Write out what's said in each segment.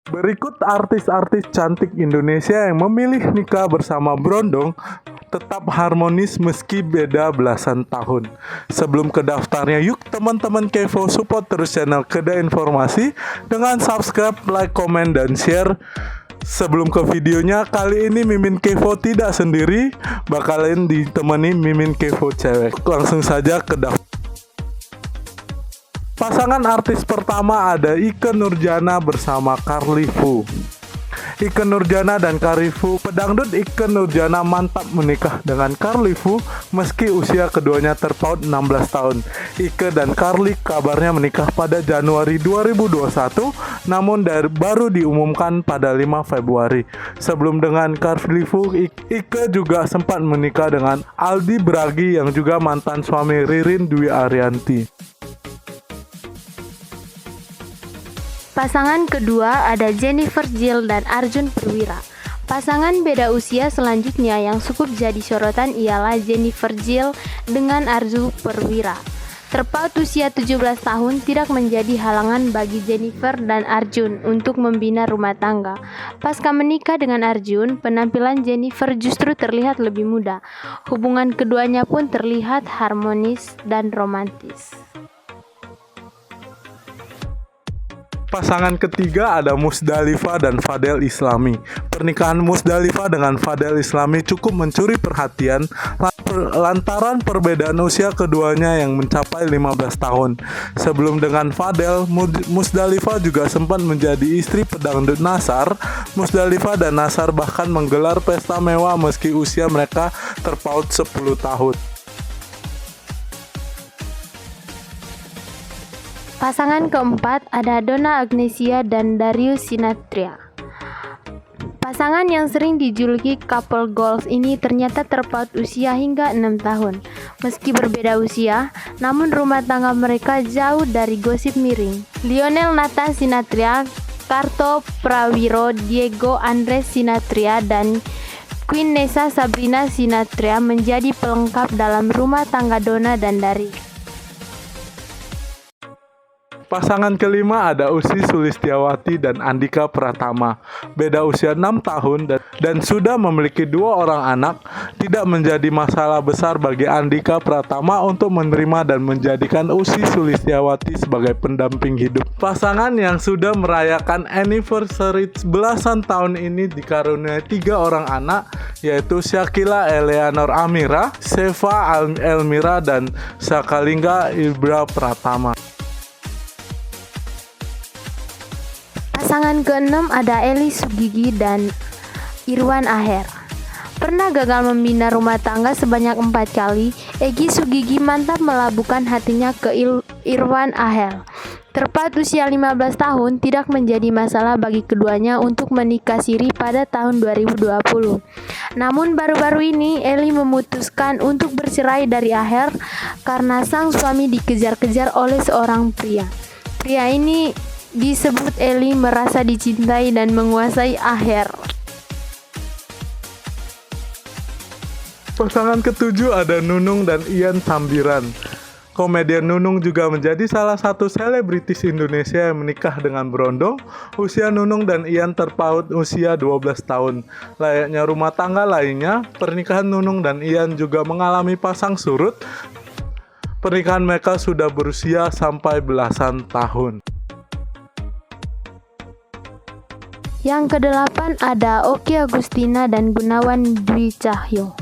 Berikut artis-artis cantik Indonesia yang memilih nikah bersama Brondong tetap harmonis meski beda belasan tahun. Sebelum ke daftarnya, yuk teman-teman Kevo support terus channel Keda Informasi dengan subscribe, like, komen, dan share. Sebelum ke videonya, kali ini Mimin Kevo tidak sendiri, bakalan ditemani Mimin Kevo cewek. Langsung saja ke daftar. Pasangan artis pertama ada Ikke Nurjana bersama Carly Fu. Ikke Nurjana dan Carly Fu. Pedangdut Ikke Nurjana mantap menikah dengan Carly Fu meski usia keduanya terpaut 16 tahun. Ikke dan Carly kabarnya menikah pada Januari 2021, namun baru diumumkan pada 5 Februari. Sebelum dengan Carly Fu, Ikke juga sempat menikah dengan Aldi Bragi yang juga mantan suami Ririn Dwi Ariyanti. Pasangan kedua ada Jennifer Jill dan Arjun Perwira. Pasangan beda usia selanjutnya yang cukup jadi sorotan ialah Jennifer Jill dengan Arjun Perwira. Terpaut usia 17 tahun tidak menjadi halangan bagi Jennifer dan Arjun untuk membina rumah tangga. Pasca menikah dengan Arjun, penampilan Jennifer justru terlihat lebih muda. Hubungan keduanya pun terlihat harmonis dan romantis. Pasangan ketiga ada Musdalifah dan Fadel Islami. Pernikahan Musdalifah dengan Fadel Islami cukup mencuri perhatian lantaran perbedaan usia keduanya yang mencapai 15 tahun. Sebelum dengan Fadel, Musdalifah juga sempat menjadi istri pedangdut Nassar. Musdalifah dan Nassar bahkan menggelar pesta mewah meski usia mereka terpaut 10 tahun. Pasangan keempat ada Donna Agnesia dan Darius Sinathrya. Pasangan yang sering dijuluki couple goals ini ternyata terpaut usia hingga 6 tahun. Meski berbeda usia, namun rumah tangga mereka jauh dari gosip miring. Lionel Nathan Sinathrya, Karto Prawiro, Diego Andres Sinathrya, dan Queen Nessa Sabrina Sinathrya menjadi pelengkap dalam rumah tangga Donna dan Darius. Pasangan kelima ada Ussy Sulistyawati dan Andika Pratama. Beda usia 6 tahun dan sudah memiliki 2 orang anak, tidak menjadi masalah besar bagi Andika Pratama untuk menerima dan menjadikan Ussy Sulistyawati sebagai pendamping hidup. Pasangan yang sudah merayakan anniversary belasan tahun ini dikaruniai 3 orang anak, yaitu Shakila Eleanor Amira, Seva Elmira, dan Sakalingga Ibra Pratama. Pasangan keenam ada Eli Sugigi dan Irwan Aher. Pernah gagal membina rumah tangga sebanyak 4 kali, Egy Sugigi mantap melabuhkan hatinya ke Irwan Aher. Terpaut usia 15 tahun tidak menjadi masalah bagi keduanya untuk menikah siri pada tahun 2020. Namun baru-baru ini Eli memutuskan untuk bercerai dari Aher karena sang suami dikejar-kejar oleh seorang pria. Pria ini disebut Eli merasa dicintai dan menguasai Aher. Pasangan ketujuh ada Nunung dan Ian Sambiran. Komedian Nunung juga menjadi salah satu selebritis Indonesia yang menikah dengan Brondong. Usia Nunung dan Ian terpaut usia 12 tahun. Layaknya rumah tangga lainnya, pernikahan Nunung dan Ian juga mengalami pasang surut. Pernikahan mereka sudah berusia sampai belasan tahun. Yang kedelapan ada Okky Agustina dan Gunawan Dwi Cahyo.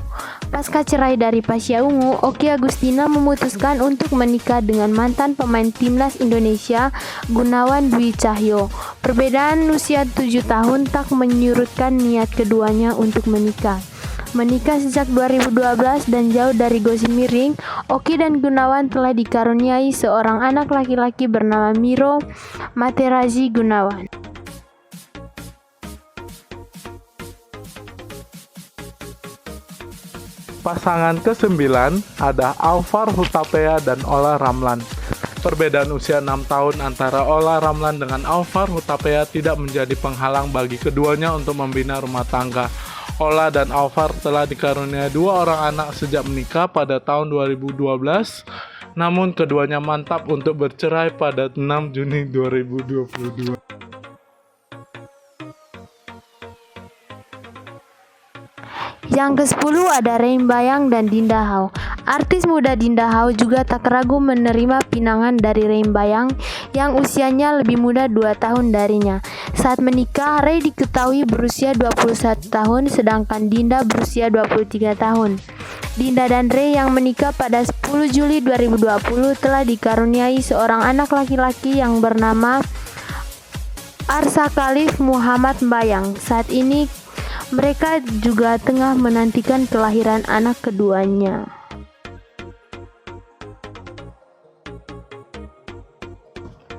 Pasca cerai dari Pasha Ungu, Okky Agustina memutuskan untuk menikah dengan mantan pemain timnas Indonesia, Gunawan Dwi Cahyo. Perbedaan usia 7 tahun tak menyurutkan niat keduanya untuk menikah. Menikah sejak 2012 dan jauh dari gosip miring, Okky dan Gunawan telah dikaruniai seorang anak laki-laki bernama Miro Materazzi Gunawan. Pasangan ke-9 ada Alvar Hutapea dan Ola Ramlan. Perbedaan usia 6 tahun antara Ola Ramlan dengan Alvar Hutapea tidak menjadi penghalang bagi keduanya untuk membina rumah tangga. Ola dan Alvar telah dikaruniai 2 orang anak sejak menikah pada tahun 2012, namun keduanya mantap untuk bercerai pada 6 Juni 2022. Yang ke-10 ada Rein Bayang dan Dinda Hau. Artis muda Dinda Hau juga tak ragu menerima pinangan dari Rein Bayang yang usianya lebih muda 2 tahun darinya. Saat menikah, Rey diketahui berusia 21 tahun sedangkan Dinda berusia 23 tahun. Dinda dan Rey yang menikah pada 10 Juli 2020 telah dikaruniai seorang anak laki-laki yang bernama Arsa Khalif Muhammad Bayang. Saat ini mereka juga tengah menantikan kelahiran anak keduanya.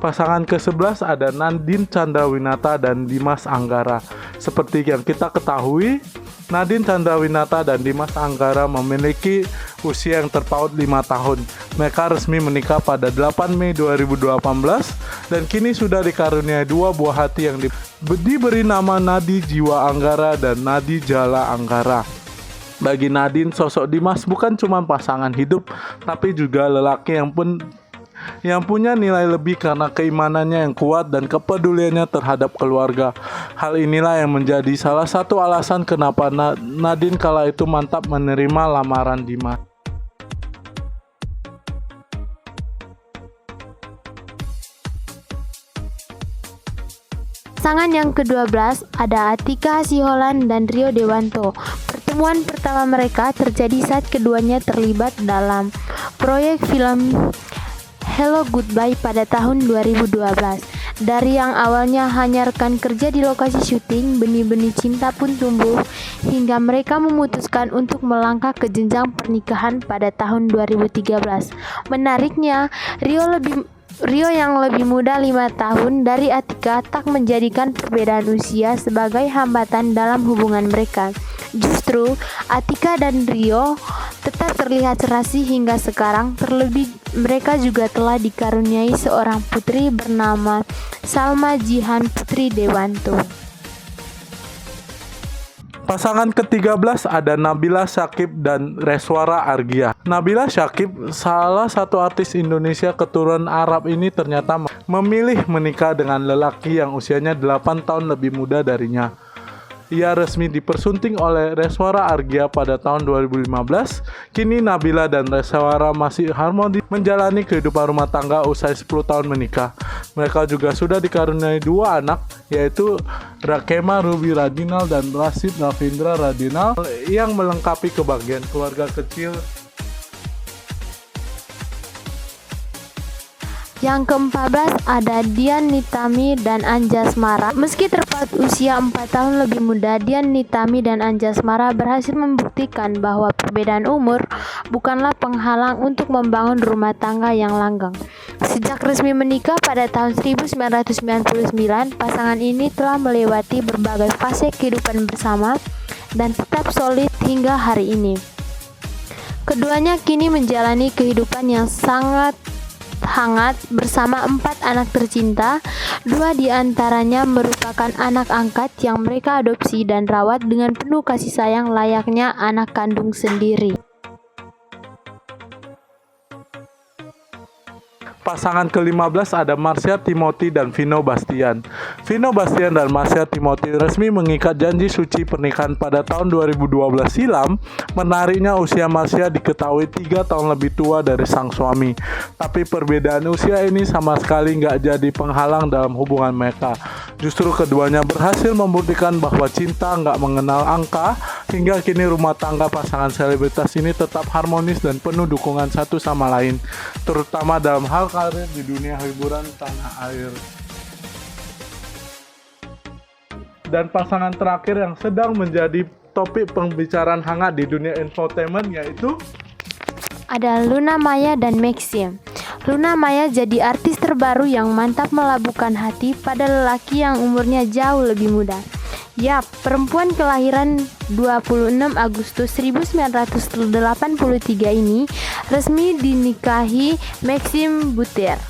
Pasangan ke-11 ada Nadine Chandrawinata dan Dimas Anggara. Seperti yang kita ketahui, Nadine Chandrawinata dan Dimas Anggara memiliki usia yang terpaut 5 tahun. Mereka resmi menikah pada 8 Mei 2018 dan kini sudah dikaruniai 2 buah hati yang diberi nama Nadi Jiwa Anggara dan Nadi Jala Anggara. Bagi Nadine, sosok Dimas bukan cuma pasangan hidup, tapi juga lelaki yang punya nilai lebih karena keimanannya yang kuat dan kepeduliannya terhadap keluarga. Hal inilah yang menjadi salah satu alasan kenapa Nadine kala itu mantap menerima lamaran Dimas. Pasangan yang ke-12 ada Atika Hasiholan dan Rio Dewanto. Pertemuan pertama mereka terjadi saat keduanya terlibat dalam proyek film Hello Goodbye pada tahun 2012. Dari yang awalnya hanya rekan kerja di lokasi syuting, benih-benih cinta pun tumbuh hingga mereka memutuskan untuk melangkah ke jenjang pernikahan pada tahun 2013. Menariknya, Rio yang lebih muda 5 tahun dari Atika tak menjadikan perbedaan usia sebagai hambatan dalam hubungan mereka. Justru, Atika dan Rio tetap terlihat serasi hingga sekarang. Terlebih, mereka juga telah dikaruniai seorang putri bernama Salma Jihan Putri Dewanto. Pasangan ke-13 ada Nabila Syakieb dan Reswara Argia. Nabila Syakieb, salah satu artis Indonesia keturunan Arab ini ternyata memilih menikah dengan lelaki yang usianya 8 tahun lebih muda darinya. Ia resmi dipersunting oleh Reswara Argia pada tahun 2015. Kini Nabila dan Reswara masih harmonis menjalani kehidupan rumah tangga usai 10 tahun menikah. Mereka juga sudah dikaruniai 2 anak, yaitu Rakema Ruby Radinal dan Rashid Ravindra Radinal yang melengkapi kebahagiaan keluarga kecil. Yang ke-14 ada Dian Nitami dan Anjasmara. Meski terpaut usia 4 tahun lebih muda, Dian Nitami dan Anjasmara berhasil membuktikan bahwa perbedaan umur bukanlah penghalang untuk membangun rumah tangga yang langgeng. Sejak resmi menikah pada tahun 1999, pasangan ini telah melewati berbagai fase kehidupan bersama dan tetap solid hingga hari ini. Keduanya kini menjalani kehidupan yang sangat hangat bersama 4 anak tercinta. 2 diantaranya merupakan anak angkat yang mereka adopsi dan rawat dengan penuh kasih sayang layaknya anak kandung sendiri. Pasangan ke-15 ada Marsha Timothy dan Vino Bastian. Vino Bastian dan Marsha Timothy resmi mengikat janji suci pernikahan pada tahun 2012 silam. Menariknya, usia Marsha diketahui 3 tahun lebih tua dari sang suami. Tapi perbedaan usia ini sama sekali nggak jadi penghalang dalam hubungan mereka. Justru keduanya berhasil membuktikan bahwa cinta nggak mengenal angka. Hingga kini rumah tangga pasangan selebritas ini tetap harmonis dan penuh dukungan satu sama lain, terutama dalam hal karir di dunia hiburan tanah air. Dan pasangan terakhir yang sedang menjadi topik pembicaraan hangat di dunia infotainment yaitu ada Luna Maya dan Maxim. Luna Maya jadi artis terbaru yang mantap melabuhkan hati pada lelaki yang umurnya jauh lebih muda. Yap, perempuan kelahiran 26 Agustus 1983 ini resmi dinikahi Maxim Buter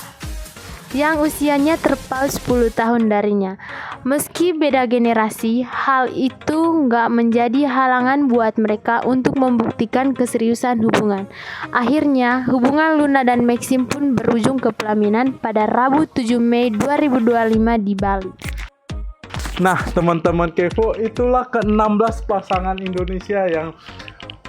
yang usianya terpaut 10 tahun darinya. Meski beda generasi, hal itu nggak menjadi halangan buat mereka untuk membuktikan keseriusan hubungan. Akhirnya, hubungan Luna dan Maxim pun berujung ke pelaminan pada Rabu 7 Mei 2025 di Bali. Nah, teman-teman Kevo, itulah ke-16 pasangan Indonesia yang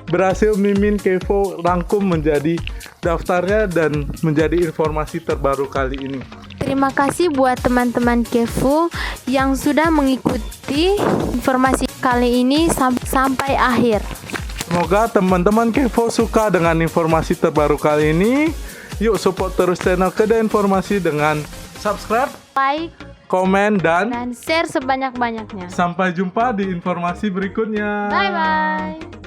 berhasil Mimin Kevo rangkum menjadi daftarnya dan menjadi informasi terbaru kali ini. Terima kasih buat teman-teman Kevo yang sudah mengikuti informasi kali ini sampai akhir. Semoga teman-teman Kevo suka dengan informasi terbaru kali ini. Yuk support terus channel Kedah Informasi dengan subscribe, Like, komen, dan dan share sebanyak-banyaknya. sampai jumpa di informasi berikutnya. Bye-bye.